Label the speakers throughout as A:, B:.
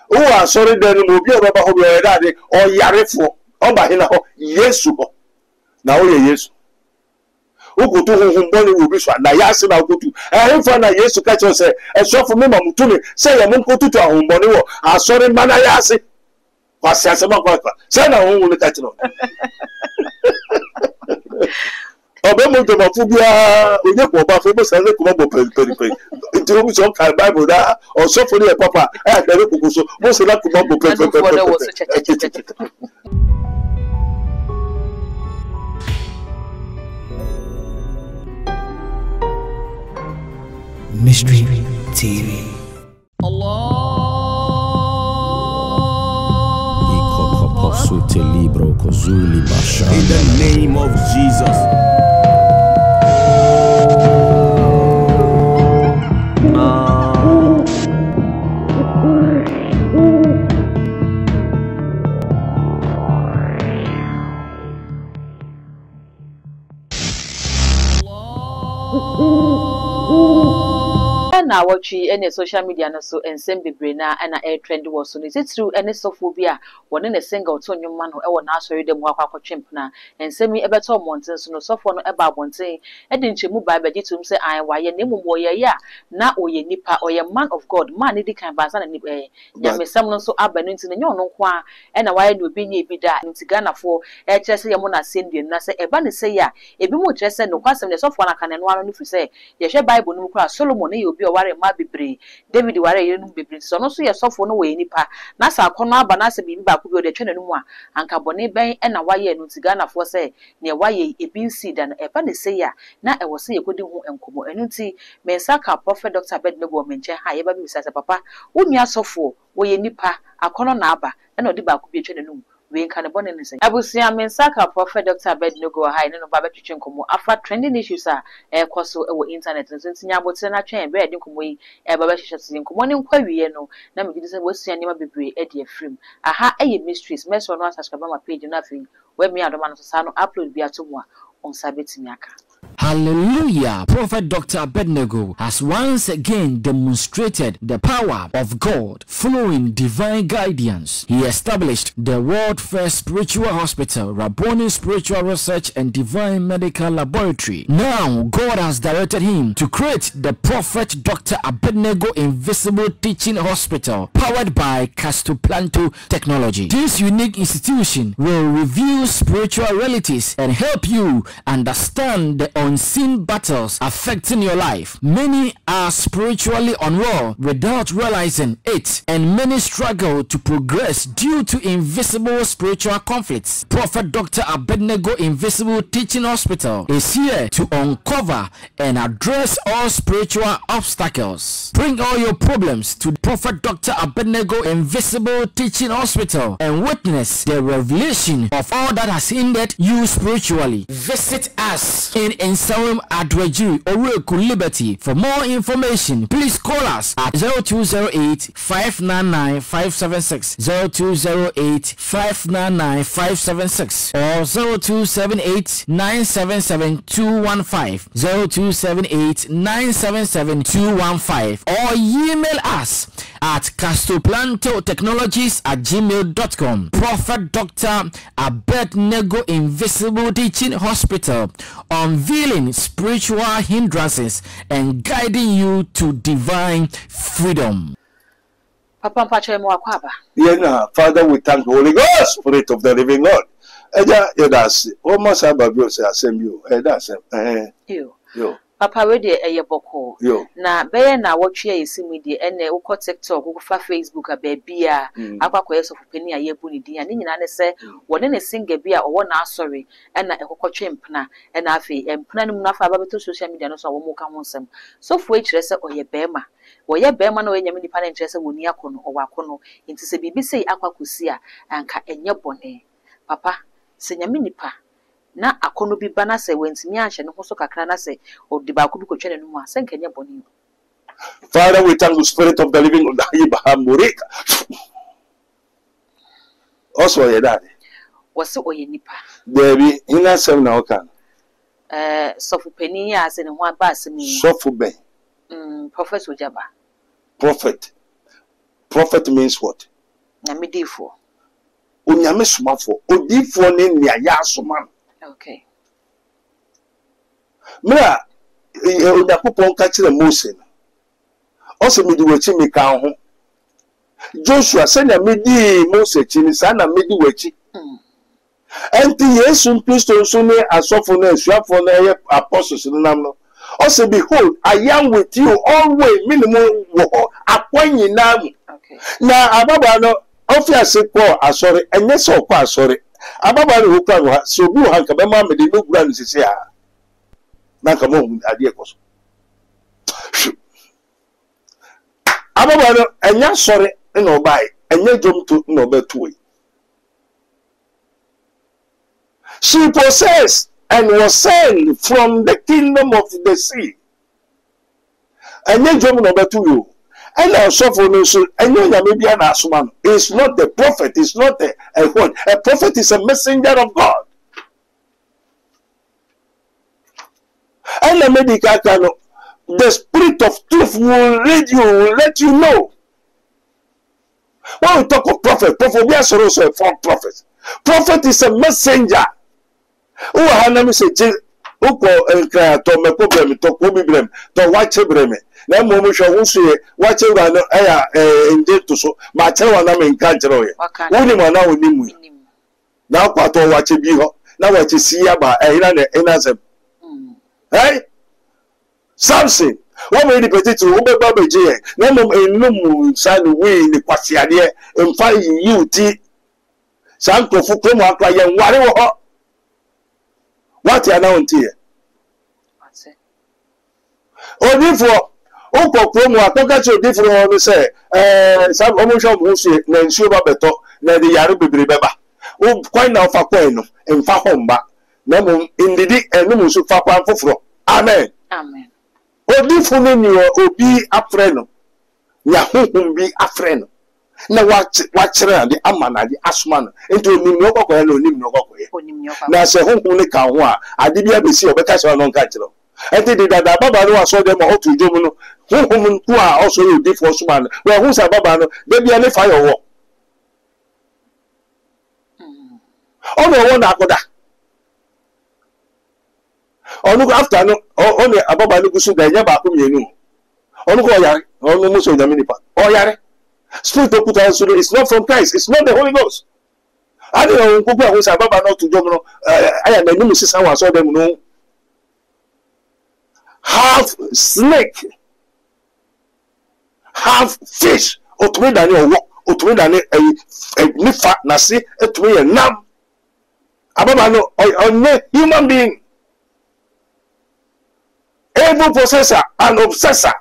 A: who are sorry then will be about how you're daddy or Yarefo, or by him, yes, now yes. Who go to whom body will be shot. Now, yes, and I'll go to. I have found a yes to catch us, and so for me, Mamutuni, say, I won't go to our home body. I saw him, man, I asked it. Was Sasama Papa. Send a home with the catch. Obemo to Mafubia, we never go famous and look up per into some kind of Bible that or so for the Papa. I had never go so most of that to
B: Mystery TV.
C: In the name of Jesus.
D: Na watchi any social media no so ensem bebre na na air trend was so is it through any sophobia one in a single to new man e won asori dem akwa twempna ensem e beto monten so no sofo no eba bonten e de nchemu bible gitum say an waye na mumbo ye ya na oye nipa oye man of God man di kan bansa na nipa nyamesam no so aba no nti na nyo no kwa e na waye no bi nya bi da nti Ganafo e kire say ye mo na sendie na say eba ne say ya ebi mo kire say no kwasem ne sofo na kaneno ano no fi say ye hwe bible no kura Solomon e obi ware ma bebre David ware yenu bebre so no so ye sofo no we nipa na sa akono aba na se bibi ba ko bi o de twene no mu a anka bone ben e na waye no ti Ganafo se ne waye ebi seed na e ba ne se ya na e wo se ye kodi hu enkomo enu ti mensaka Prophet Dr. Abednego menche ha ye ba bi bisa se papa wonua sofo wo ye nipa akono na aba e na odi ba ko bi twene no mu we kan bone ne say abusia mensaka Prophet Dr. Abednego ha ne no ba betwetwe nkomo afa trending issues a koso e wo internet no ntinya abotre na twen be edi nkomo yi e ba behwehwe se nkomo ne nkwa wiye no na me gidi se wasua nima bebre e de afrim aha eye mysteries meso no subscribe my page na afin we me adoma no so no upload bi atomo a on sabetimi aka.
B: Hallelujah. Prophet Dr. Abednego has once again demonstrated the power of God following divine guidance. He established the world first spiritual hospital, Rabboni Spiritual Research and Divine Medical Laboratory. Now, God has directed him to create the Prophet Dr. Abednego Invisible Teaching Hospital, powered by Castoplanto Technology. This unique institution will reveal spiritual realities and help you understand the unseen battles affecting your life. Many are spiritually unwell without realizing it, and many struggle to progress due to invisible spiritual conflicts. Prophet Dr. Abednego Invisible Teaching Hospital is here to uncover and address all spiritual obstacles. Bring all your problems to Prophet Dr. Abednego Invisible Teaching Hospital and witness the revelation of all that has hindered you spiritually. Visit us in Nsawam Adwajiri, Oreku Liberty. For more information, please call us at 0208 599 576, 0208 599 576, or 0278 977 215, 0278 977 215, or email us at castoplantotechnologies@gmail.com. Prophet Dr. Abednego Invisible Teaching Hospital, unveiling spiritual hindrances and guiding you to divine freedom.
D: Papa Pacha mo akwaba.
A: Yeah, Father, we thank the Holy Ghost, Spirit of the Living God. Eja, that's almost about you say assemble. That's yo.
D: Papa we de boko na be na wotwe yesimi de ene ukọ TikTok ukọ Facebook a baby a akwakoye so fupeni a yebu ni dia ni nyina ne se wone ne singa bi a owo na asori ena ekokotwe mpna ena afi empna nim na fa ba beto social media no so wo mu ka ho nsem so fu e kire se oye bema woye bema na wenyame nipa na kire se woni akono owo akono nti se bibi sei akwakosi a anka enye bone papa se nyame nipa na akono bi bana se wentimi anhye ne ho so kakra na se odiba ko bi ko twene no mu ase nkenya boni.
A: Father, we thank the Spirit of the Living God. Abraham Murika. Also, your daddy.
D: Wase oye nipa.
A: Baby, ina sem na okan.
D: Sofu peni ya ase ne ho aba ase mi.
A: Sofu ben.
D: Prophet Ojaba.
A: Prophet. Prophet means what?
D: Namidifo.
A: Onyame somafo. Odifo ne nia ya asoma.
D: Okay.
A: Mra Onyankopɔn ka kyerɛ Mose no. Ɔsɛ medi wachi me ka ho. Joshua sɛ na medi Mose chi ni sa na medi wachi. Enti Yesu Kristo nso ne asɔfo na asuafo na ɛyɛ apostles no nam no. Also, behold, I am with you always, minimum appoint now. Now, Ababa no, obviously, sorry, and yes, so quite sorry. Ababa who can so blue hank of mamma, the new grand is here. Nakamon, idea was. Ababa no, and yes, sorry, and no buy, and you jump to no better way. She possessed and was sent from the kingdom of the sea. And then John number 2. And I suffer no so and then maybe an asman. It's not the prophet, it's not a what? A prophet is a messenger of God. And the medical the spirit of truth will lead you, will let you know. When we talk of prophet, prophet, we are also a false prophet. Prophet is a messenger. Oh, Hanami said, Oko and to me problem to Kobe Brem, to watch a breme. Now, Momusha will say, watch a run in to so, my Tawana in Kantaroy. Only one now with him. Now, Pato watch a biho, now what you see about Iran and answer. Hey? Something. What made the potato over Baba J? No, a no sign away in the Quasiadia and find you tea. Sanko Fukuma, and whatever. What you announced here? Oh, therefore, Oko Promo, I took you different one say, some almost Musi, then Suba Beto, then the Yarubi Beba. Oh, quite now for Queno, and Fahomba, Nemo in the dick and Numus Fapan Fufro. Amen.
D: Amen.
A: Oh, different you be a friend. Yahoo be a friend. Now watch the Amana, the Asman, into Nimoko and Nimoko. Now say who can I did be see because I don't catch them. And they did that Baba saw them all to Jomuno, who are also you did for Suman. Well, who's a Babano? They be a fire war. Oh, no one Akoda. Oh, look after no, only a Baba Lugusu, the Yabakum, you know. Oh, look, oh, no, Musso, the Minipa. Oh, Yare. Spirit of put answer is not from Christ, it's not the Holy Ghost. I don't know who was a Baba not to Domino. I am the new sister who saw them know. Half snake, half fish, or to me than your walk, or to me than a nifa, nasi, to me a nam. Ababa no, or human being, able possessor and obsessor.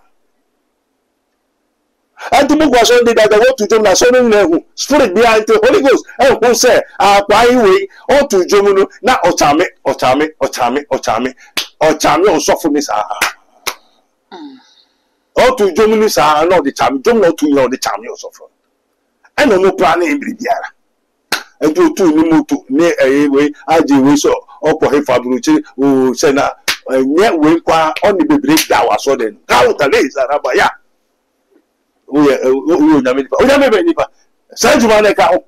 A: And to move was only that I want to join the Son Spirit behind the Holy Ghost. And who say, by way, or to Jomuno, now Otame, or softness. Or to Jomunis are not the time, don't know to know the time you suffer. And no planning in Bridiara. And to Nimutu, near a way, I do so, or for him Fabucci, who send a near way only be break down. I saw them. Count the days, Arabaya. Oh, never. Sanjuman account.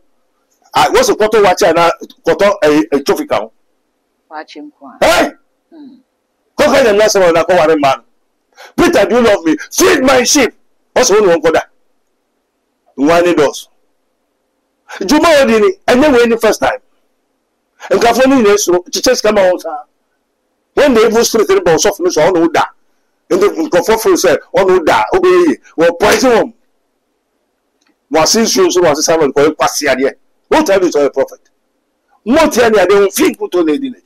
A: I was a photo watcher and a trophy count.
D: Watch him.
A: Hey! Coca and Nassau and a man. Peter, do you love me? Feed my sheep. What's one for that? One does. Juma Odini, and then win the first time. And California, just come out. When they was split in the softness on who that. And the Conforto said, on who that, obey, well, poison him. Was since you was a servant for a Passiadia. What have you told a prophet? Not here, they don't think put on a dinner.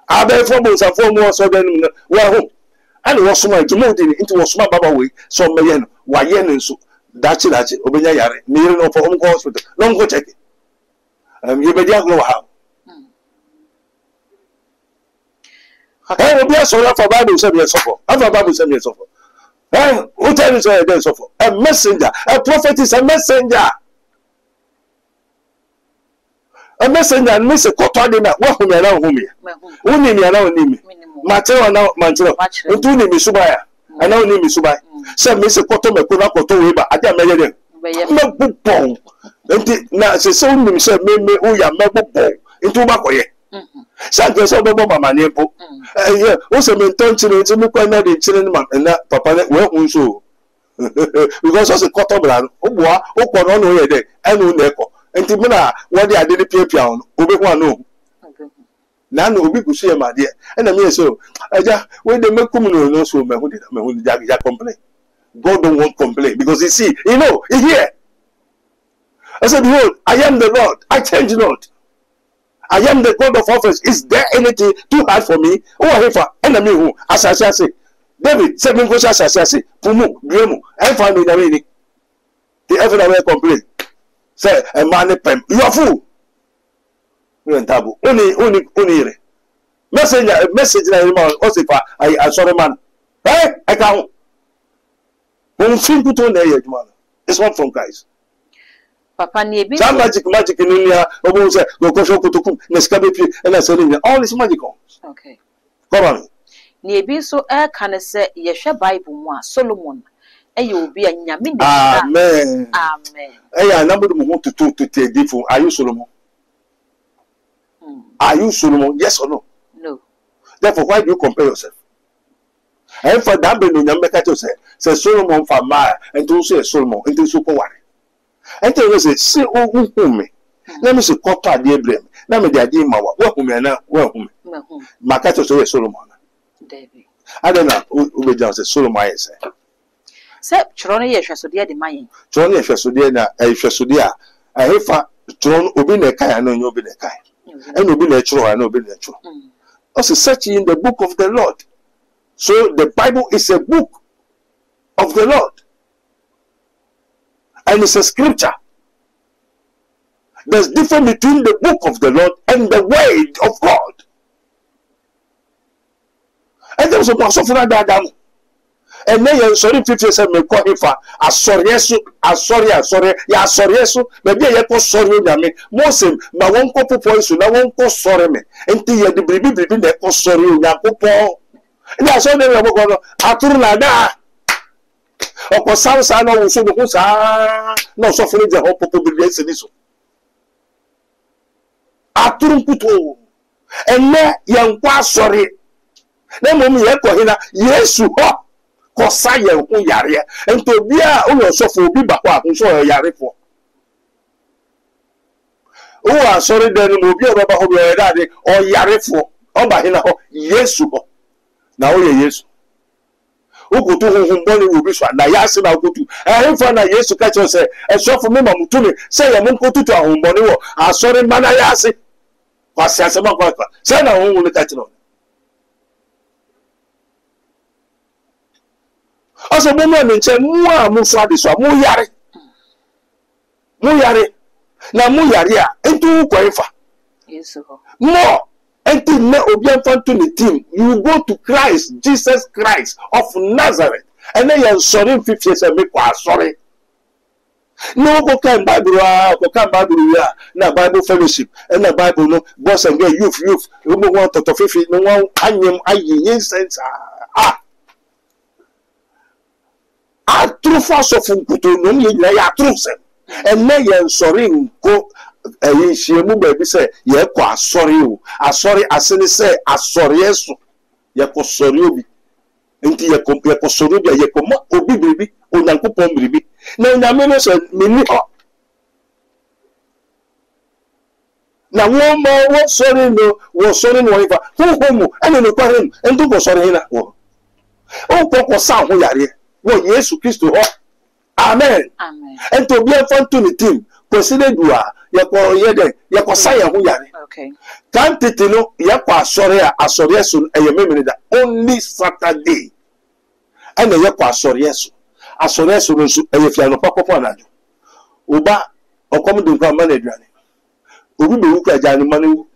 A: I bear foremost and foremost so then we're home. And was my Jumodi into a small Baba way, so Mayan, Wayen and so that's Obenya Yare, near no for home hospital. Long go check it. You may know how. I will be a solar for Bible 7 years of other Bible 7 years of. Who tells you there's of a messenger? A prophet is a messenger. A messenger and Miss Cotadina, what whom you know whom you only me allow me. Mateo now, Mantero, and two name is Subaya. I know name is Subaya. Some Miss Cotome Kunakoto Weber, I can't imagine. No book pong. And na se so nim se me o ya mebo into ba koye sanke so bebo mama ne po o se me ton chire nti me kwa na de chire na papa we hu so because as a quarter brand o boa o ko no no ye de enu na eko nti me na wo de ade ne piapia on obi hu ano na no obi kusu ye ma de e na me so aja we de mekum no so me hu ja complain. God don't want complain because you see, you know, he's here. I said, behold, I am the Lord, I change not. I am the God of offers. Is there anything too hard for me? Oh, if I enemy who, as I say, David, 7 questions as I say, Pumu, Gremu, and find me the meaning. The everywhere complain. Say, a man, you are fool. You are taboo. Only. Message, I saw a man. Hey, I can't. It's not from Christ.
D: Papa Nebi.
A: Some magic in India, almost go to Nescabe, and I said, all is magical.
D: Okay.
A: Come on.
D: Nebi so can I say, Yesha Bible, Solomon, and you will be a Yamin.
A: Amen.
D: Amen.
A: Hey, number of want to talk to take different. Are you Solomon? Are you Solomon? Yes or no?
D: No.
A: Therefore, why do you compare yourself? And for that, when you make it say Solomon for my and to say Solomon into super worry. And tell us, say, oh, me. Let me say, Cota, dear Brim. Let me, the idea, my work, now, well, my cat say Solomon.
D: David.
A: I don't know who just say Solomon.
D: Say, Chronia, so dear the mine.
A: Chronia, so dear, I have for Tron, Obin, Kai, and no be the Kai. And no be natural, I know be natural. Also, searching in the book of the Lord. So the Bible is a book of the Lord. And it's a scripture. There's difference between the book of the Lord and the word of God. And there was a person for that. And then you're sorry, 57 me call him for a sorry, yeah, sorry, maybe I call sorry, Mosem, my one couple points, I won't call sorry me. Until you're the baby, they call sorry, Yakupo. And I saw them going Aturlada. Or for some son or so no suffering the whole population is. Aturumputo. And now young was sorry. Then when we echo here, yes, you are. Cosaya, who yaria, and to be a suffer be back who saw a yari for. Oh, I'm sorry, then will be about your daddy or yari for. Oh, by him, yes, you are. Now, yes. Who go to whom Bonnie will be shot. Now, yes, and I'll go to. I have found a yes to catch us. And so for me, Mamutuni, say, I won't go to our home, Bonnie. I'm sorry, man, I ask it. Was Sasama Papa. Say, I won't catch it on. As a woman, and say, Musa, Muyari. Now, Muyaria, and two quafa.
D: Yes,
A: more. Until now, the team, you go to Christ, Jesus Christ of Nazareth, and then you're sorry 50 years and make sorry. No, go can Bible, now Bible fellowship, and the Bible, no, boss and get youth, you want to 50, no one, I sense. True force of Unkutu, no, you are true, and then you're sorry, go. She moved say, ye kwa sorry you. A sorry, as say, a sorry, yes, ye ko sorry. Inti ye compare ko sorry, ye come obi baby, or Nanko Pom baby. Now, Namino said, Mini. Now, one more was sorry, no, was sorry, no, who, and then look at him, and do go sorry. Oh, Coco Sound, who are here. Well, yes, Christ. Amen.
D: Amen.
A: And to be a fun to the team, consider you are. Yako saya hu yare.
D: Okay.
A: Can't it know yako asoria soon a memory that only Saturday. And the yako asoria soon a fiano papa anajo. Uba or come to come manager. Ubi buka jani manu.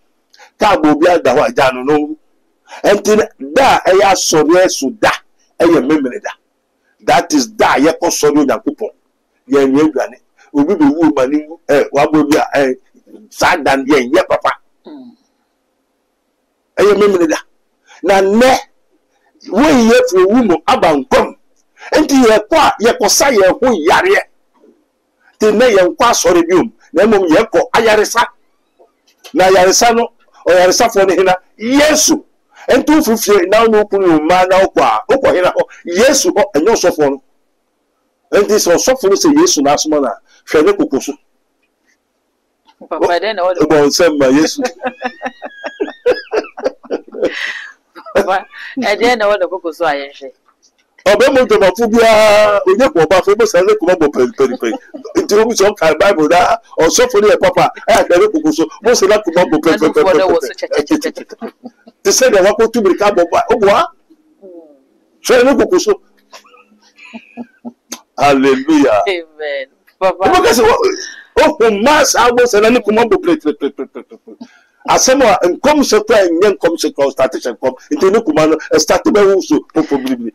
A: Cabo bia da wa jano no. And da a asoria suda a memory that. That is da yako sorio na coupon. Yen yegane. Ubi be woman wabobia sad than ye papa. Aye memele da. Na ne we ye for woman abankom. Enti ye kwa ye kosa ye ho yare. nti na yɛn kwa sɔre biom na mmom yɛkɔ ayaresa na ayaresa no ɔyaresafo no hena yesu nti wofifie na wo kunu ma na wokɔ hena hɔ yesu hɔ ɛnyɛ ɔsɔfo no nti sɛ ɔsɔfo no sɛ yesu na asoma na hwɛ ne koko so
D: papa den na wo
A: bɔ nsɛm ma yesu
D: papa den na wo de koko so ayɛhwɛ
A: ọbẹ mo tọmọ fún bí onye kò ọba fún bó sáré kò má bọ pẹripẹripẹri nti o bí sọ ká báyìí náà ọsọfún ni ẹ papa ẹ àgbẹrẹ kòkó so bó sáré kò má bọ pẹripẹripẹri ti sẹni àwọn akó túbìrì ká bọ bá ọ bọ wá sọ ní kòkó so hallelujah
D: amen papa
A: ọmọ kẹsì ó kò má sáwọ sẹni ní kò má bọ pẹripẹripẹri asẹmọ nkọmṣẹ kọ ẹ nyẹ nkọmṣẹ kọ startation nkọm nti ní kò má no ẹ start bẹ wù so pọpọ biribiri.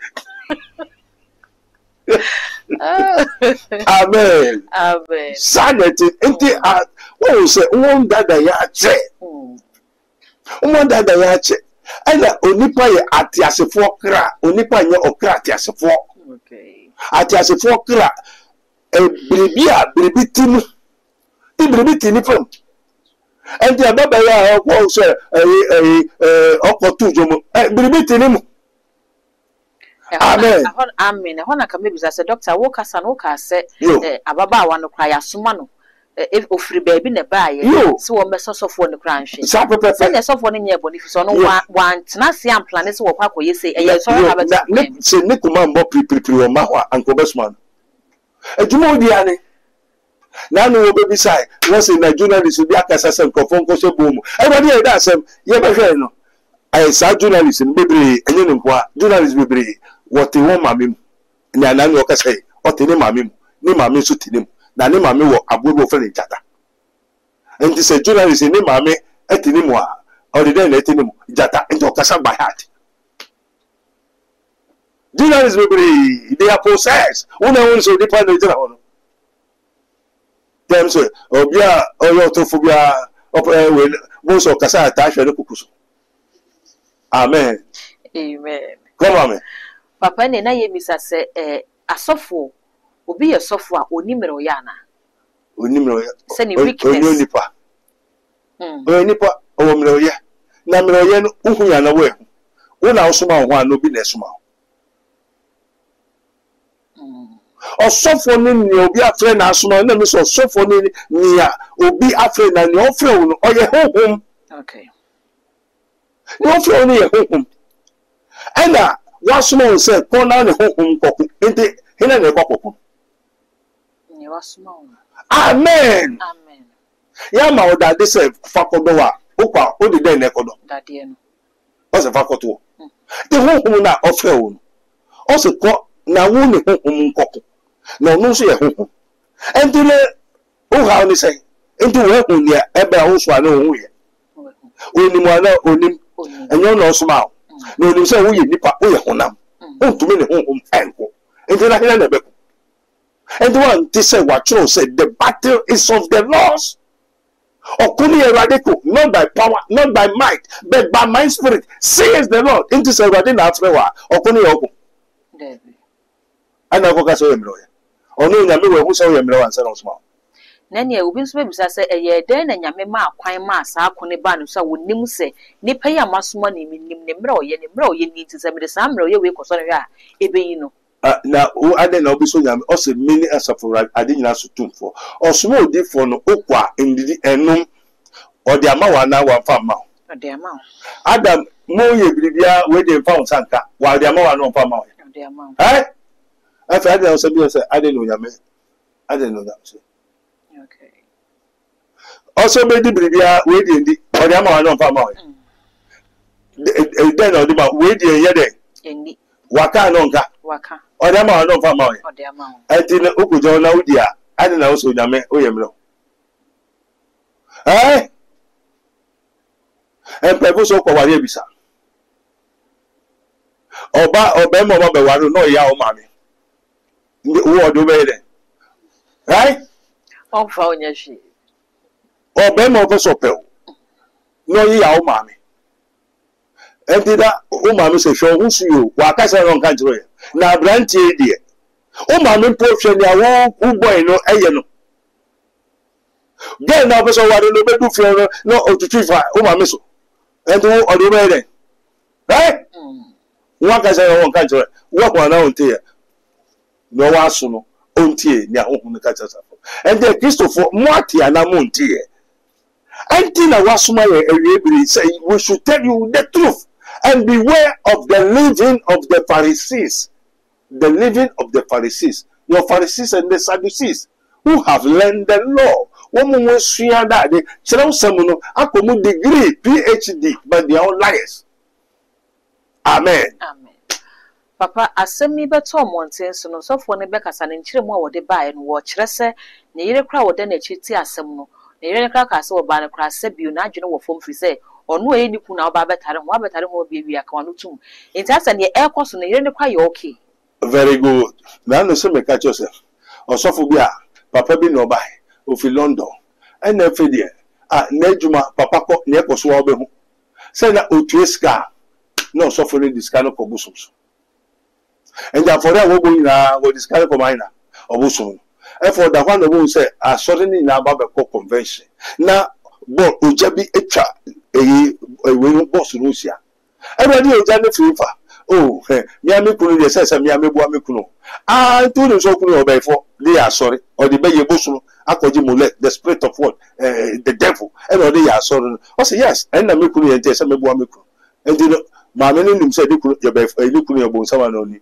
A: Amen.
D: Amen.
A: Sanity. Inti what say won dada ya che. Won dada ya che. Ela onipa ye atiasefo kra, onipa nye okra atiasefo.
D: Okay.
A: Atiasefo kra bribi tinu. Ti bribi tinu fam. Enti ababa ya wo say okotu jomo. Bribi tinu. Amen.
D: Amen. Hona ka maybe say doctor wo kasa no ka say ababa wa no kra ya soma no if ofiri baabi na ba ye se wo meso sofo no kra nhwe.
A: Sa pepe.
D: Se ne sofo no nye bonifi so no wan tena se am plan se wo kwa koye say eye so ha ba
A: se ne kuma mbo prepare wo ma ho anko besman. Ejuma odi ane. Na no wo bebi sai, wo se na journalist bi akasa se nkofo nko se bomu. Everybody hear that asem, ye be hwe no. Ai sa journalist bebre enye no kwa, journalist bebre what they want mamim ni anani o kase o te ni mamim ni mamim so tinim na ni mamim wo abobo fe ni jata enti se journalist ni mamim etinim wa o de den etinim jata enti o kasa by heart journalist be they are possessed una won so depa no jira hono dem so obia oyo to phobia we mo so kasa ta hwe ne kukuso amen
D: amen
A: come on
D: papa ne na ye misa se asofo obi ye sofo a onimero ya na
A: onimero ya
D: se ni weakness
A: onipa onipa o mero ya na mero ya no uhu ya na we una osoma ho an obi na esoma osofo ni obi afre na asoma na mi so osofo ni ya obi afre na ni ofre wo no oye honhom
D: okay
A: ni ofre wo ni ye honhom ena wasuma say kona ne honhom koku ente hena ne kokoko
D: ni wasuma
A: amen
D: amen
A: ya ma oda de say fakodo wa okwa odi den ne kodo
D: dade no
A: o se fakoto the honhom na ofre wo o se ko na wo ne honhom koku na onu so ye honhom ente le o ha oni say ente wo hu ne ebe a wo so ana wo ye onim ana onim enyo na osuma no no say wo ye nipa wo ye honam ontumi ne honhom enko enti na hena na be ko and one they say what you say the battle is of the Lord okuni eradiko not by power not by might but by my spirit says the Lord into say radin na afrewa okuni yoko ana ko ka so yemro ya onu nya me we hu so yemro ansa no so
D: na ne obi nso bebisa se eye den na nyame ma akwan ma asa akone ba no so wonim se nipa ya masoma ne minim ne mra oye ni ntise me de sa mra oye we koso no ya ebeyi no
A: na o ade na obi so nyame o se mini asafo ade nyina so tumfo osoma odi fo no okwa ndidi enum odi ama wa na wa fa ma
D: odi ama
A: adam mo ye biribia we de fa onsanka wa odi ama wa no fa ma
D: odi ama
A: afa ade o se bi o se ade no nyame ade no nyame
D: okay
A: also be di biribia we de ndi odi ama wa no fa ma den odi ma we de ye de
D: eni
A: waka no nka
D: waka
A: odi ama wa no fa ma
D: odi ama
A: enti na okujo na udi a ade na o so nyame o ye mro Empefu so kwa wale bisa. Oba mo be waru no ya o mami. Wo do be de. Right?
D: Ofa onyashi.
A: Oba mo so pe. No ya o mami. Entida o mami se sho husu yo, wa ka se ron kan jiro ya. Na brantie die. O mami po hwe ni awo boy no eye no. Then now person who no be do fear no otutu fa o ma me so. And o do be there. Right? One can say one can say what one now until no one so no until nya ohun ka cha sa. And the Christopher Mwati anamunti. Anything that was say we should tell you the truth and beware of the living of the Pharisees. The living of the Pharisees. Your Pharisees and the Sadducees who have learned the law. Woman will share that they shall someone a degree, PhD, but they are liars. Amen. Amen.
D: Papa, asemi beto monten so no sofo ne bekasa ne nkyere mu a wode bae no wo kyerɛ sɛ ne yere kra wode na kyiti asem no ne yere kra ka sɛ wo ba ne kra sɛ biu na adwene wo fom fi sɛ ɔno e ni ku na wo ba betare ho bia aka wano tum enti asa ne ɛkɔ so ne yere ne kwa yɛ okay.
A: Very good. Na no se me catch yourself. Osofo bia papa bi no bae ofi London and na fe dia na adwuma papa kɔ ne ɛkɔ so wo be hu sɛ na otueska na osofo ne diska no kɔ busum so. And therefore, I will go in a discover for mine or Busum. And for the one who say, I certainly now about a convention. Now, but Ujabi Echa, a winning boss in Russia. Everybody is done the oh, Miami Kunu says, Miami Buamikuno. I told them so obey for they are sorry, or the Bay Busum, Akojimule, the spirit of what? The devil, and all they are sorry. I say, yes, and I'm Mikuni and Tessa Buamiku. And you know, my name said, you could look on someone only.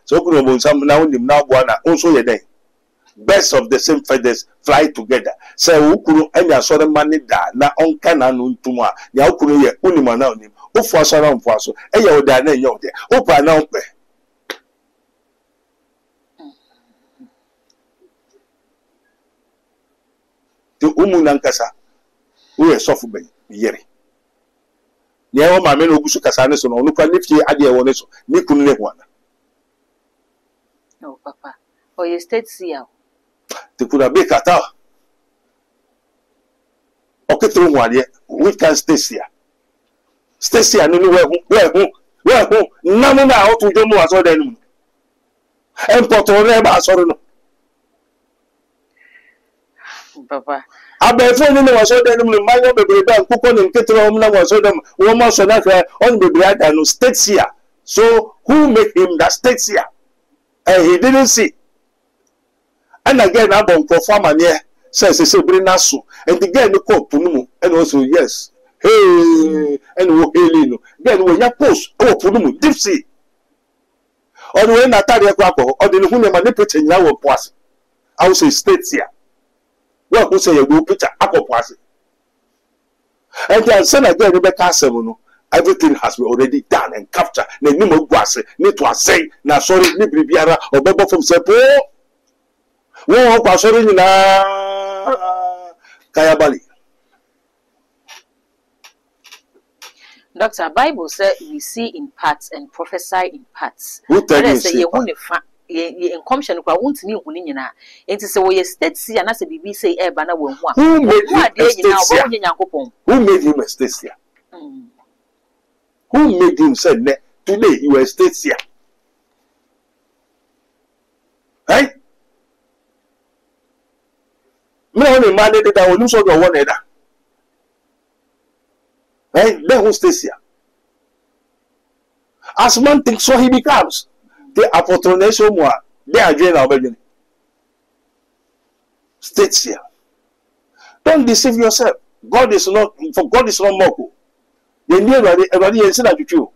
A: So now one also your day. Best of the same feathers fly together. So ukuru and ya sort of money da na on kana nuntuma. Ya ukuru ye unima na unim. Ufu asara mfuaso. Eya oda na enyo de. Upa na umpe. Ti umu nankasa. Uye sofu ben yeri. Nyewa mameno ogusu kasane so no nukwa nifti adi ewone so. Ni kunule huana.
D: No, Papa. Or you state here.
A: They could have been cut out. Okay, through one year, we can stay here. Stay here, no, where, none now to do more so than and Porto never saw no.
D: Papa.
A: I bet for no was so then my baby and cook on and get home now was so them woman so that on the bread and states here. So who make him that states here? And he didn't see. And again, I don't perform and yeah, says it's a brinasu. And again, the court punumu, and also yes. Hey, and wo helino. Then when you post, oh punumu, deep sea. Or when Natalia Quaco, or the Huna manipulating now was. I will say states here. Well, who say you do picture aquapoise. And then send again Rebecca Semono. Everything has been already done and captured. Ne ni mo guase, ni to say na sorry ni bibiara obebo from sepo. Wo kwa sorry ni na Kayabali.
D: Doctor, Bible said we see in parts and prophesy in parts.
A: Who tell you say
D: in commission kwa wuntimi hu ni nyina. Enti se wo ye state see na se bibi say e ba na wo hu a.
A: Who made him a state here? Who made him say today you were state here? Right? Me only man that will lose all the one header. Right? Then who stays here? As man thinks, so he becomes. The apotronation more. They are doing our beginning. States here. Don't deceive yourself. God is not more. The new everybody is not you.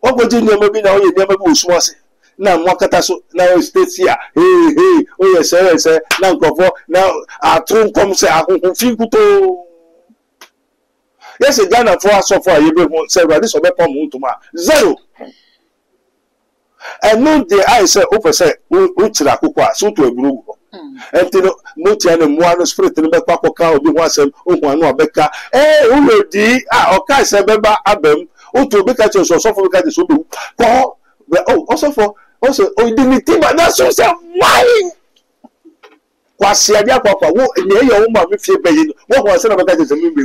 A: What would you never be now? You never be smart. Now, Mwakataso, now states here. Hey, oh, yes, sir. Now, our throne comes. Yes, a Ghana for us so far. You be several. This will be from zero. And no, the I say, over say, which la kukwa, so to a blue. And no tiana moano spirit in the back of car, be once and one becca. Eh, who di, okay, say, Beba Abem, who to be catchers or so for the Subu. Oh, also for also, oh, dignity, but that's so why? Was Sia Papa, what near your woman with your baby? What was it about that is a movie?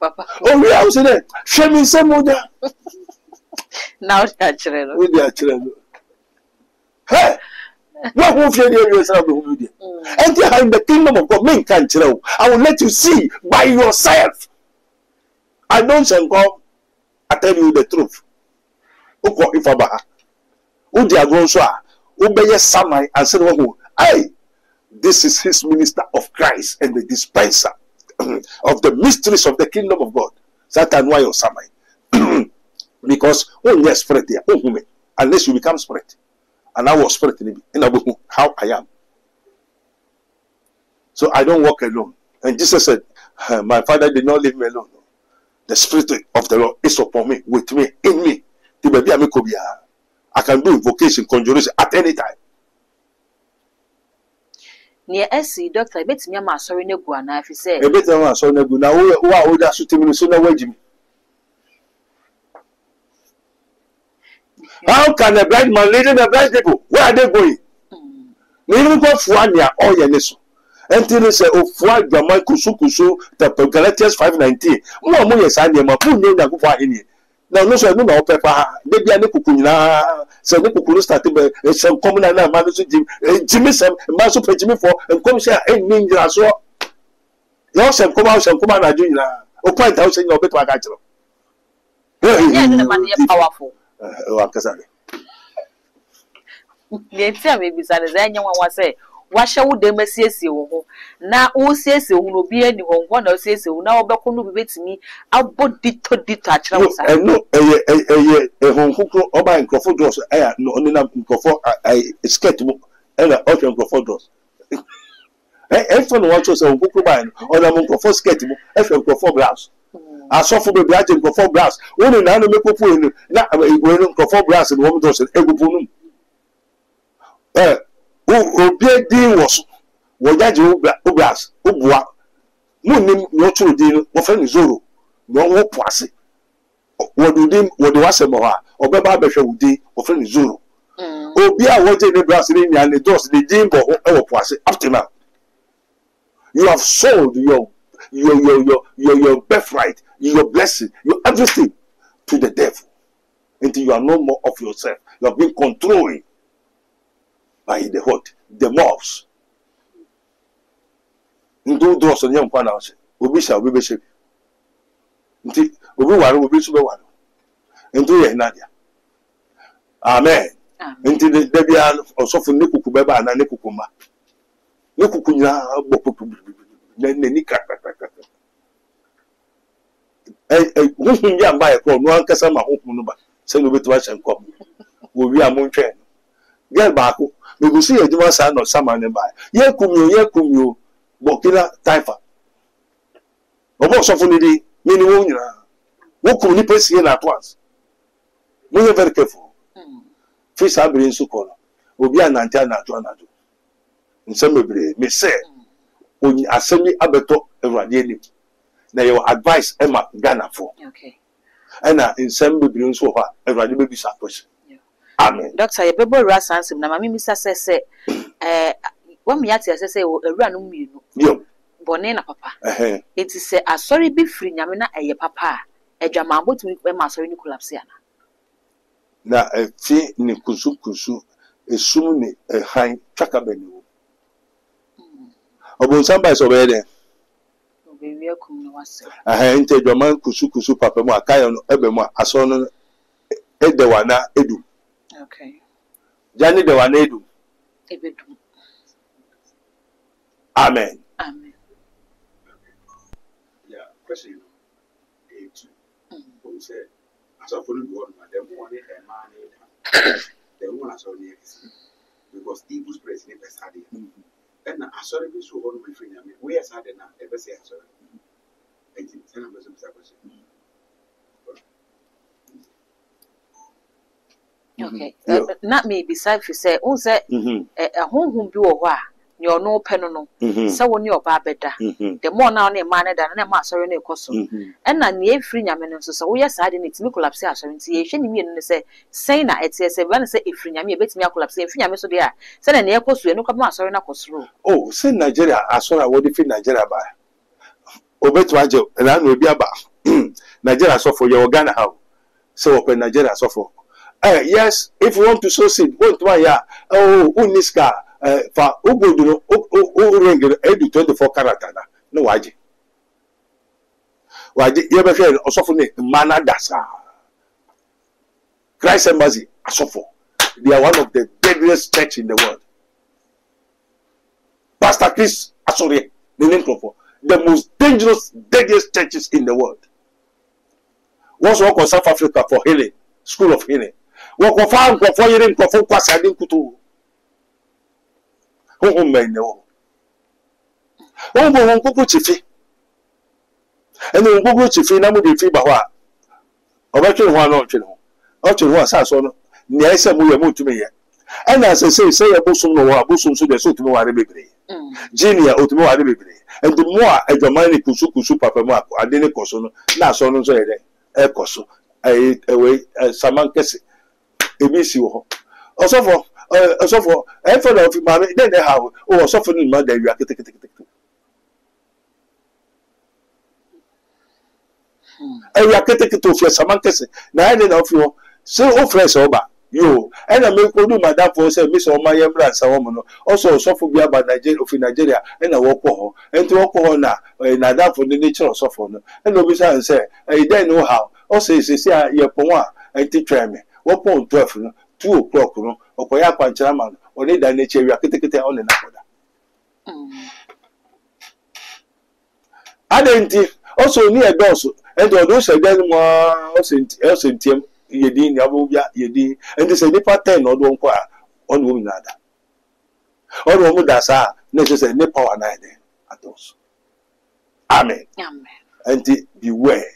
D: Papa.
A: Oh, we are saying, show me some more.
D: Now, children.
A: With their children. Hey! What who fear the yourself who do? And in the kingdom of God, men can't tell. I will let you see by yourself. I don't say God, I tell you the truth. Oko ifabaha. Who they are going so who be samai and say who I this is his minister of Christ and the dispenser of the mysteries of the kingdom of God. Satan why your samai. Because when you're spirit there, unless you become spirit. And I was spirit in how I am. So I don't walk alone. And Jesus said, my Father did not leave me alone. The Spirit of the Lord is upon me, with me, in me. I can do invocation, conjuration at any time.
D: Near SC, Doctor, I bet me I'm sorry, no one. If you say,
A: a bit of my son, now who are that shooting me sooner waging? How can a blind man leading the blind people? Where are they going? We even go for 1 year or years. Until they say, oh, for Gaman Kusu, the Galatians 5:19. More yes, I am a poor name that go for any. Now, no, sir, no, Pepper. They be a Nikukuna, so Nikukuru started by some common and Master Jimmy, some Master Jimmy for and come share and ninja. So, you some come out, some come out, Junior, or quite out in your bed.
D: yeah, the money is powerful. The entire maybe anyone was say, what shall they message you? Now, all says you will be any one or says you now back on with me. I'll put detach.
A: No, a home cook or buying Crawford doors. I no only Crawford, I skate and ocean Crawford doors. If one watches a book buying or a Crawford skate, F and Crawford glass. I saw for the Brighton Crawford glass. Only now make up when Crawford glass and woman does an egg. Who was that you glass, Ubwa, Moonim, no true deal, often Zoro, no poissy. What do them, what was a moha, or Baba Besha would be, often Zoro. Oh, be a water in the brass in and the doors, the dim or poissy, after now. You have sold your birthright, your blessing, your everything to the devil until you are no more of yourself. You have been controlled by the what? The mobs. Into doors on young panels, we shall be bishop. Until we will be super one. Into your Nadia. Amen. Until the Debian or Soften Nikukubeba and Nikukuma. Nikukuna, then the Nika. Who can buy a call? No one can say my home, send over to us and come. We are moon train. Get back. We will see a demon son or someone nearby. Ye kum you, Bokina Taifa. About something, meaning, what could you pass here at once? We are very careful. Fish have been so called. Will be an antenna to another. In some way, may say, when you assembly abeto radiating. Now your advice Emma Ghana for.
D: Okay.
A: And in some way, so far, everybody may be supposed. Amen.
D: Doctor, your baby ras answer. Now, Mammy Mr. say, when me at say, a random you.
A: Yo,
D: Bonena, papa. It is a sorry be free, Yamina, a your papa. A Jaman, what we were Master Nicolas.
A: Now, a fee Nikusu, a soon a high chakabenu. About somebody's over there. I entered your man Kusu Papa Kayan Ebema, a son Edewana Edu.
D: Okay.
A: Johnny de Wanedu. Amen.
D: Amen.
C: Yeah, question. Who said, I saw for the God, the morning and man, the woman I saw near because evil's president is had it. And I saw the issue on my friend. We are sad enough, ever say, I saw it.
D: Okay. Not me beside you say, oh, say, a home be or why. You're no penal, so when you're bad better. The more now, a man than a master in a costume. And I near free yamin, so we are sad in its collapse. She mean say, saying that it's a van say if Yami bets me a collapse, if Yami so dear. Send an air cost, no come master in a costume.
A: Oh, send Nigeria, I saw I would defeat Nigeria by. Obetwajo, and I will be about Nigeria so for your Ghana how. So open Nigeria so for. yes, if you want to sow seed, want to ya uniska for ugoduno ring edu 24 karat no waji yebe fe osofo mana dasa Christ Embassy asofo. They are one of the deadliest church in the world. Pastor Chris Asore, the name of the most dangerous, deadliest churches in the world. Once work on South Africa for healing, school of healing. Work on farm for healing, for kwasi adin kutu. Who men know? Who go chifi? And then go chifi na mo de fi ba ho a. Obetwe ho na otwe ho. Otwe ho asaso no. Ni ese mu ye mu tumi ye. And as I say abosom no wa abosom so de so tumi ware bebre. Junior otumi ware bebre. And the more adwamani kusu papa mu ade ne koso no na so no so ye de e koso. Samankese ebisi wo. Osofo e for of mama den dey how osofo ni ma da wi akete. Ewi akete ofie Samankese na ade na ofie wo. So ofrese oba yo and I make do madam for say miss o my yembra nsawo no also sofo bia ba Nigeria of Nigeria and na work ho enti work ho na that for the nature of sofo no and obi say e dey know how also say ye pon a enti try me wo pon 12 no 2 o'clock no okoya kwanchira man o need that nature wi akete on na koda adenti also ni e also and odo say den mo also ntiem yedi ni abobia yedi and say nipa 10 odo nko a on wo nada odo mu da sa na say nipa power na dey at us amen and beware.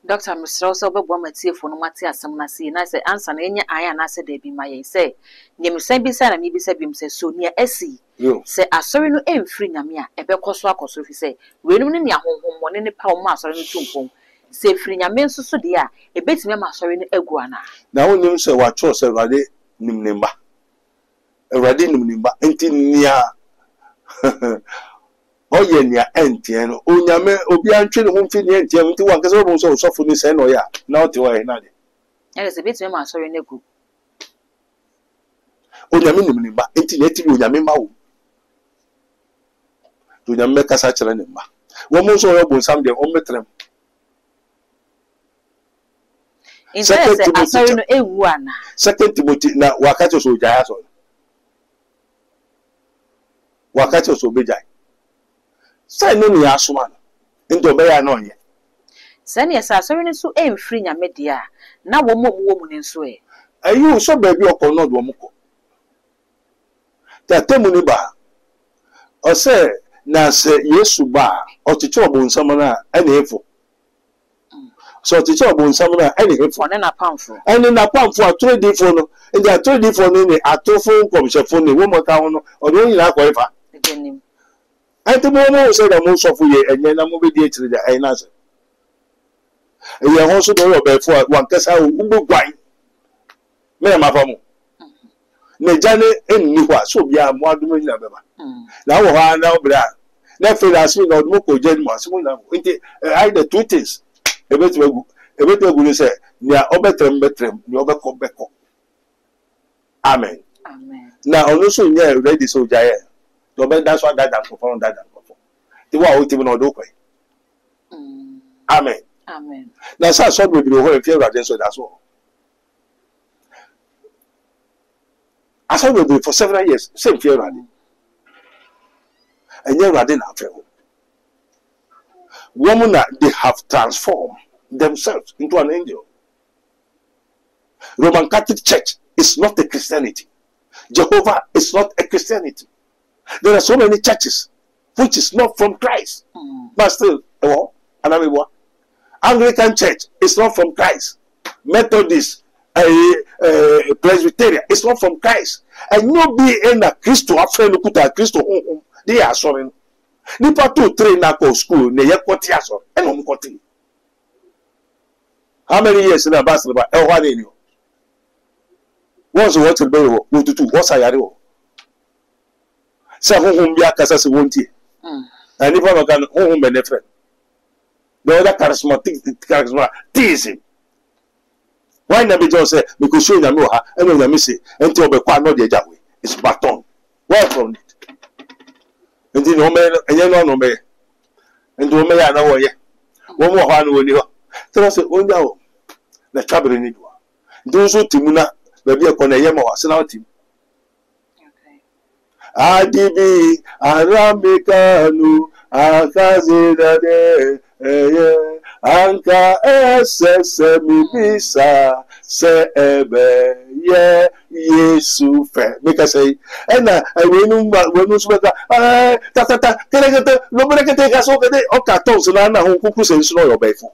D: Dr. Mr. also bebo matiefo no mate asem na say na say answer na enya aya na say da bi ma ye say nyemisa bi say na mi bi say bi say so nia asi say asori no emfiri nyame a ebekoso akoso fi say wenum ne nia honhom ne pa o ma asori no tumpom say firi nyame nso so de a ebetime ma asori no agu ana
A: na wonim say wa cho say Awurade nimnimba enti nia oye nia entien no onyame obi antwe ne ho mfi nia entien nti wa nkese wo so osofo ni say no ya na ote wa na de
D: ya say betime ma asori no agu
A: onyame nimnimba enti na eti onyame ma wo onyame kasa kire ne ma wo mo so yo bonsam de o metrem Second Timothy na wakati so jaya so wakati so bejai say no ni asoma no ndo be ya no ye
D: sani esa so ni so emfiri nyame de a na wo mo ne so e
A: ayu so ba bi okọ no do mo ko ta temu ni ba o say na se Yesu ba o chicho obonsam na ana efo so teacher obonsam na any hefo
D: na pamfo
A: any na pamfo atredi fo no ndi atredi fo no ni atofo komshefo ni wo mota ho no odo nyina akọ ifa
D: edenim
A: anti mo no say da mo sofo ye enye na mo be di akire da ai na se ye ho so do be fo wan kasa ugbo gwan me ma fa mo ne jane enni ho so bia mo adum nyina beba na wo ha na obra na fe da so na odmo ko je mo so mo na nti ai the two things ebetwe say nia obetrem ni obekọ amen na onu so nya ready so jaye do be that's why that for the wa o ti no do kwai amen na sa so be bi ho e fi Awurade so that's all I saw we for several years same fi Awurade enye Awurade na afa women they have transformed themselves into an angel. Roman Catholic Church is not a Christianity. Jehovah is not a Christianity. There are so many churches which is not from Christ. But still, Anglican Church is not from Christ. Methodist, Presbyterian is not from Christ. And no be in a Christo, a friend who put a Christo, they are sorry. Nipa to train na ko school ne ye kwoti aso eno mo kwoti how many years na bas ba e hwa ne ni once what be wo tutu wo sayare wo se honhom bia kasa se wontie ani fa maka honhom be ne friend the other charismatism Why never just say because you know her and when you say until be quite not the way. It's baton. Where from it? And the no man and you know no me. And do me I know ye. One more hand when you tell us oh no. The trouble in it. Those who timuna baby a corner yama was out him. Adibi Aramikanu Akazina de Anka SSM Bisa Se Ebe Ye Yesu Fe. Make us say, and I will sweat. Tata, nobody can take us over there. Okay, Tonsana, who cooks and snow your bay for.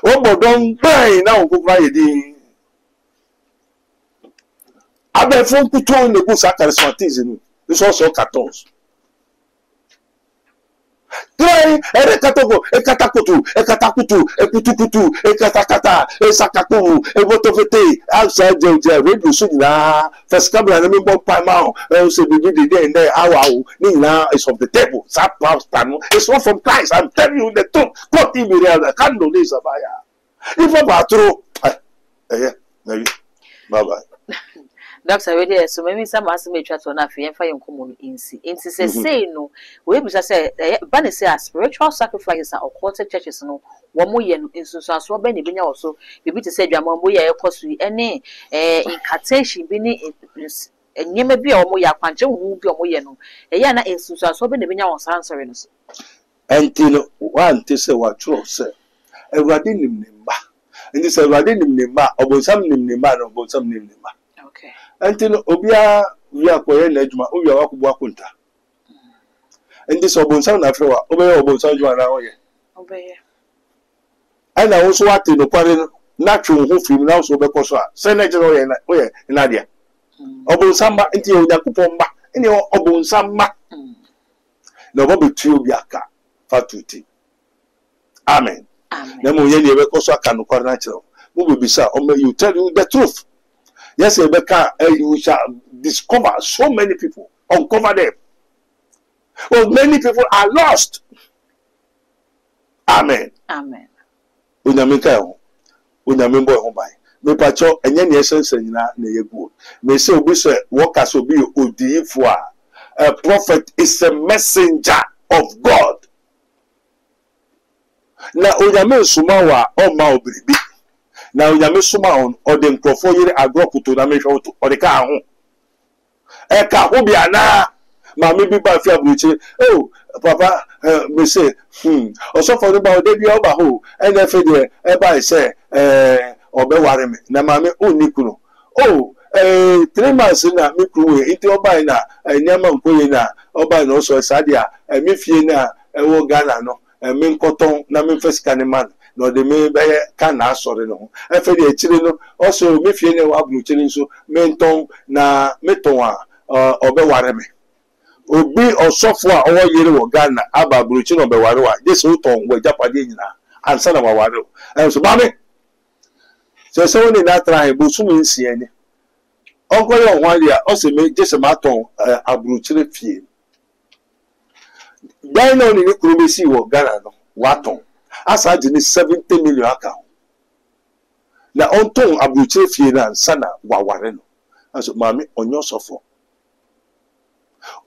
A: Oh, but don't buy now, cook my idea. Abe fun kuto ne go charismatism. This also cartons. Try katakutu, kutukutu, katakata, sakaku, botofete, outside the radio suna, first camera na me bo pamao, say be the day and there hour, now is of the table. It's not from Christ. I'm telling you the truth. What in the candle is a fire. If about true, maybe. Bye-bye.
D: Doctor, already so maybe some ask me chat on afi and fire common insi. Insi say no. We be say ban say spiritual sacrifices are occulted churches no. One more year in so so be ni also. You be to say dwamon boy e kosu ene incantation bi ni enyema bi o mo ya kwanche hu bi o mo ye no. E ya na insu so be ni benya on answer no so.
A: Until one to say what true say. Everybody nim nimba. And this everybody nim nimba. Obonsam nim nimba no obonsam nim nimba.
D: Okay.
A: Until Obia we are quiet Nejma, we are Wakunta. And this Obonsam Afro, Obey Obonsam Juana.
D: Obey.
A: And I also want to know natural who film now so because Senator in Nadia. Obonsamba until Yakupomba, and your Obonsamba. No Bobby Tubiaka, Fatuti. Amen. Nemo Yeni because I can no natural. Who will be so? You tell you the truth. Yes, Rebecca, you shall discover so many people, uncover them. Well, many people are lost. Amen.
D: Amen.
A: Unyamika, unyamimbo hombai. Me pacho, enye essence na good. Me say obi say workers obi odiyifo a prophet is a messenger of God. Na unyame suma wa oma obiribi. Now Yami Suma on or the Crofo Agro to the Mission or the car. Eka Hobiana, Mammy Biba Fiabuchi. Oh, Papa, me say, also for the baby Obaho, and if it ever say, or Bewarem, Namame Unikuno. Oh, 3 months in a Miku, into Obina, and Yaman Puina, Obina also Sadia, and Mifiena, and Wogana, and Min Cotton, Namin Fescaniman. No, the me can answer no. If the children also me feel no ablu children so menton na metonwa obewareme. Obi osofo a owo yere wo Ghana aba abluchi no bewarewa. Jesu ton we japade nyina ansa na waware. So mame. So woni na try bo sum nsia ni. Onko yo hwan dia o se me Jesu maton abluchi fie. Dan no ni kuro be si wo Ghana no waton. As I did 70 million account. Now, on tongue, Abuche Fiena and Sana Wawareno. As mammy on your sofa.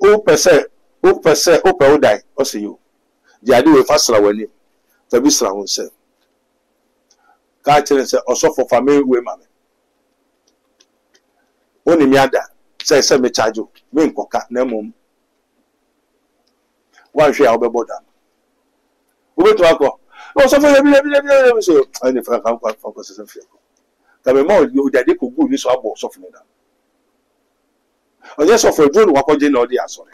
A: Oh, per se, oh, die, or see you. The idea of Fasra when you, the Bisra won't say. Catcher said, or sofa for family women. Only Miada, say, send me charge you, mean coca, no mum. One share of border. We went to alcohol. Oh, so for the so and if I come for conversation. Come more, you that they could go this about softening down. Oh, yes, of a drone, what you know, they are sorry.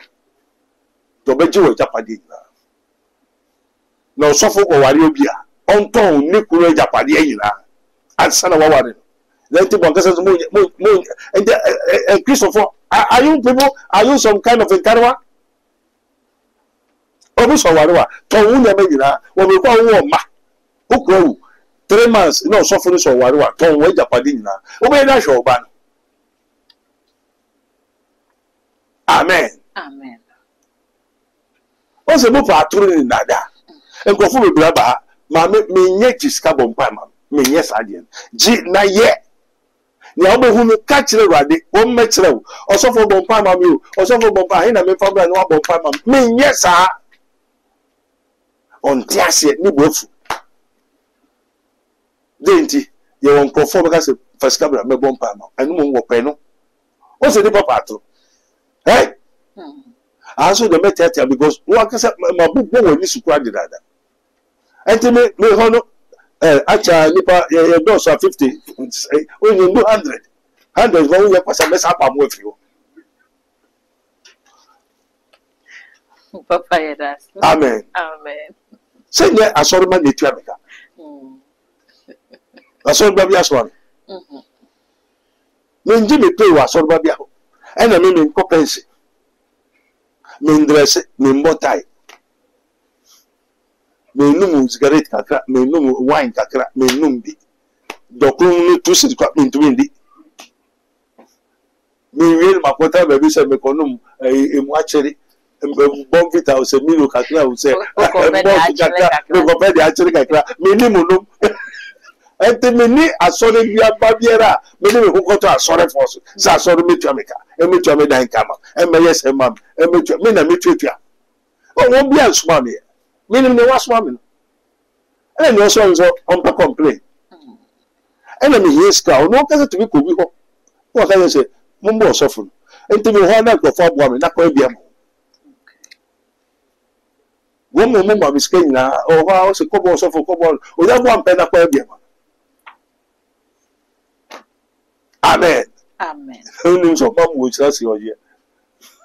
A: To be Jew, Japadina. No, suffer or Wariobia. On tone, Nicola Japadina. And son of a warrior. Then to Boncas moon and Christopher. Are you people? Are you some kind of a caravan? Obuso warewa to wunya megina wo be kwa wo ma okro 3 months no suffer so warewa to wo japade nyina wo be na hwe oba no. Amen.
D: Amen.
A: O se mo pa aturu ni nada enkofo be braba ma me nye jiska bompa ma me yes again ji na ye ni obo no ka kire rade o me kire o osofo bompa ma mi o osofo bompa he na me fa bra no bompa ma me yes a on tiase ni bofu denti ye won profo be ka se fasika bra me bompa ma anu mo wo pe no o se ni papa to eh also the metatia because one can say my book go ni sukura de dada enti me hono acha nipa ye do so 50 when you do 100 go we pass me sa pa mo afi o
D: papa yes
A: amen say ne asori ma netu abeka asori ba bi asori me nji me pay wa asori ba bi aho ena me ko pense me ndresse me mbotai me num cigarette kakra me num wine kakra me num bi dokun ni tu sit kwa ntumi me wiel makota be bi se me konum emu achere bon vita o se milo kakra o se me ko pe de achere kakra me ni munum ente me ni asore bia babiera me ni me kokoto asore force sa asore metu ameka emetu me dan kama eme yes emam emetu me na metu etua o won bia nsuma me meaning the was woman. And also on pa complain. And me here ska no ka to be ko bi ho. What can you say? Mumbo sofun. Enti me ho na ko fa bo me na ko bia mo. Wo mo mo ma skin na o ha o se ko bo sofun ko bo. O ya bo am pe na ko bia mo. Amen. Unu so ma mo chira si oye.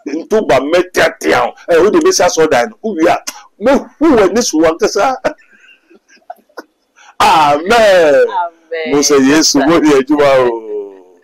A: Ntu ba metiatia o de be sa so dan o wi a me hu wani so wan kasa amen mo say yes mo ye juma o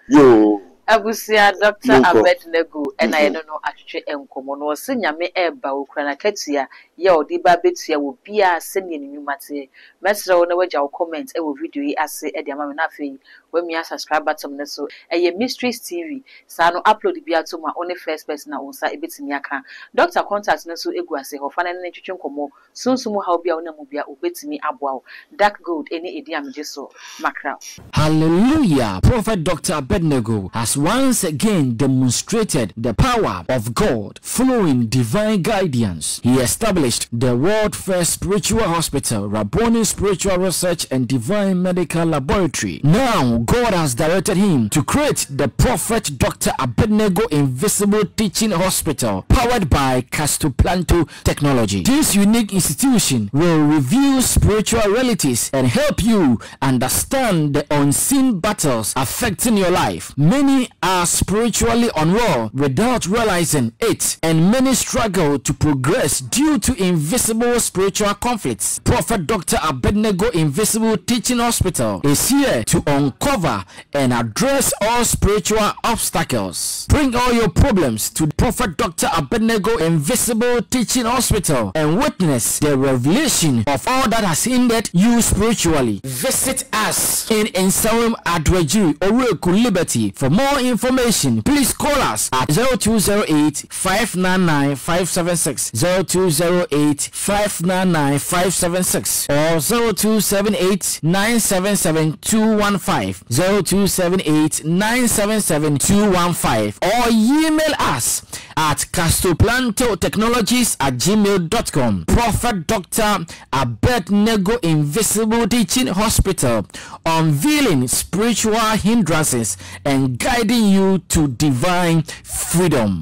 A: yo
D: abusia Dr. Abednego and I don't know atwe enkomo no se nyame eba okura na katua ye odi ba betua wo bia se ne nyumate mesre wo na waja wo comment e wo video yi ase e de ama na afei we mi subscribe button ne so e Mysteries TV sa no upload bia to ma only first person na unsa e betimi aka Dr. contact ne so egu ase ho fa na ne twetwe nkomo sunsumu ha bia wo na mu bia obetimi aboa wo dark gold eni edi amje so makra.
B: Hallelujah. Prophet Dr. Abednego has once again demonstrated the power of God following divine guidance. He established the world first spiritual hospital, Rabboni Spiritual Research and Divine Medical Laboratory. Now, God has directed him to create the Prophet Dr. Abednego Invisible Teaching Hospital, powered by Castoplanto Technology. This unique institution will reveal spiritual realities and help you understand the unseen battles affecting your life. Many are spiritually unwell without realizing it, and many struggle to progress due to invisible spiritual conflicts. Prophet Dr. Abednego Invisible Teaching Hospital is here to uncover and address all spiritual obstacles. Bring all your problems to Prophet Dr. Abednego Invisible Teaching Hospital and witness the revelation of all that has hindered you spiritually. Visit us in Nsawam Adwajiri, Oreku Liberty. For more information, please call us at 0208 599 576, 0208 599 576, or 0278 977 215, 0278 977 215, or email us at castoplantotechnologies@gmail.com. Prophet Dr. Abednego Invisible Teaching Hospital, unveiling spiritual hindrances and guiding you to divine freedom.